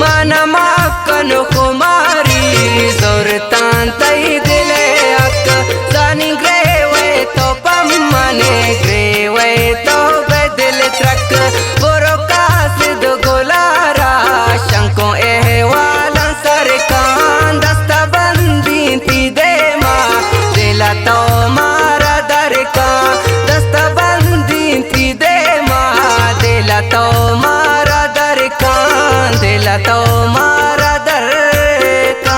मनमाकन कुमारी जोरतान तई दिले अक सानी ग्रेवे तो पम्मने ग्रेवे तो बदल ट्रक बोरो कासिद गोलारा शंको एहवालन सरकान दस्ता बंदी थी दे माँ दिला तो मारा दरका दस्ता बंदी थी दे माँ दिला तो मारा दरका दिला तो मारा दरका।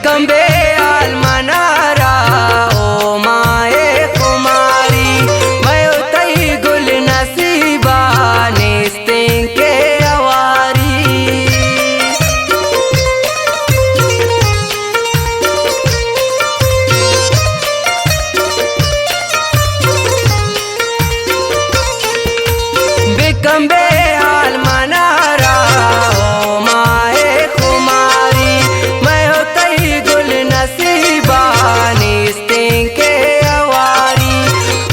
कंबे आलमनारा ओ माए कुमारी मैं तई गुल नसीबा नेस्ते के अवारी बेकंबे आलमनारा ओ माए कुमारी नसीबा निस्ते के अवारी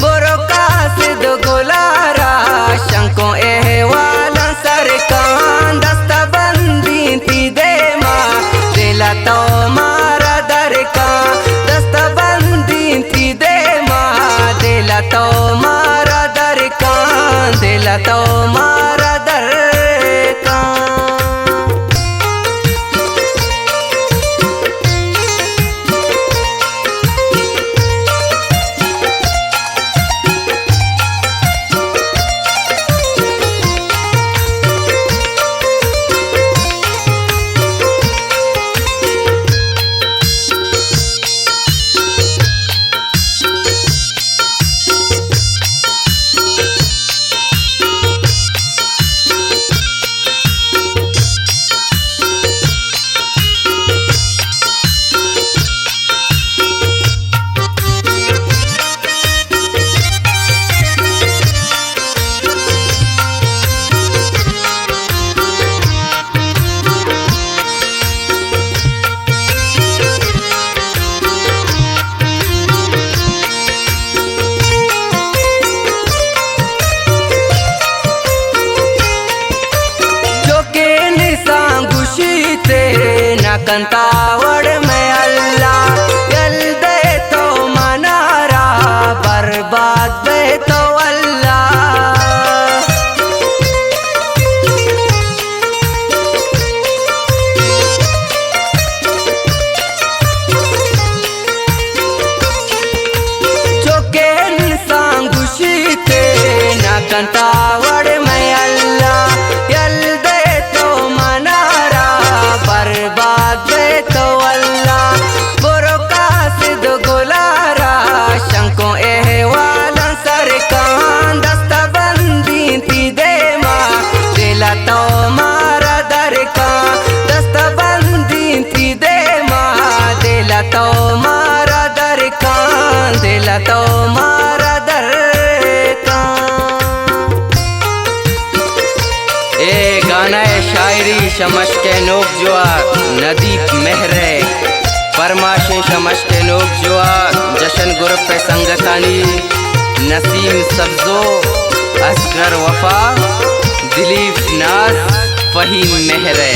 बोरो कासिद गोलारा शंको एहवालन सरकान दस्ता बंदी थी दे माँ दिला तो मारा दरका दस्ता बंदी थी दे माँ दिला तो मारा दरका दिला तो मारा दरका। कंतावड़ में अल्लाह जल दे तो मनारा बर्बाद दे तो अल्लाह चौके इंसान गुशी थे ना कंतावड़ में अल्लाह जल दे तो मनारा बर्बाद तो अल्लाह बोरो कासिद गोलारा शंको एहवालन सरकान दस्ता बंदी थी दे माँ दिला तो मारा दरका दस्ता बंदी थी दे माँ दिला तो मारा दरका दिला तो मारा दरका। ए गाना शायरी शमश के नोक जुआ नदी महरे फरमाशें शमश के नोक जुआ जशन ग्रुप पे संगतानी नसीम सब्जो असगर वफा दिलीप नाज फहीम महरे।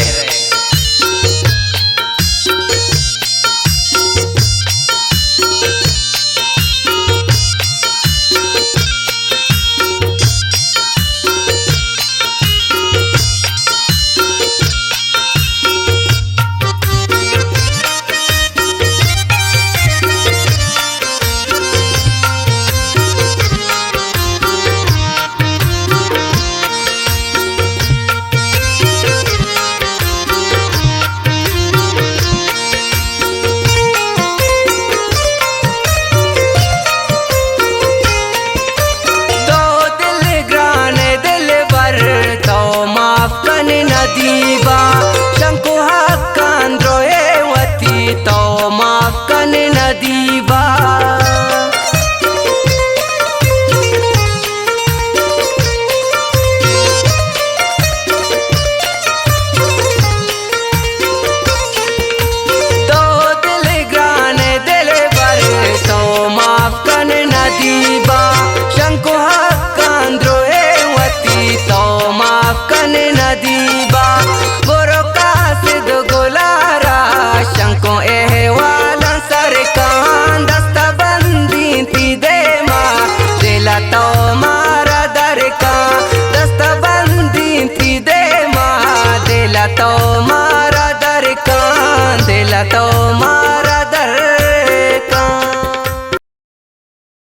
मिला तो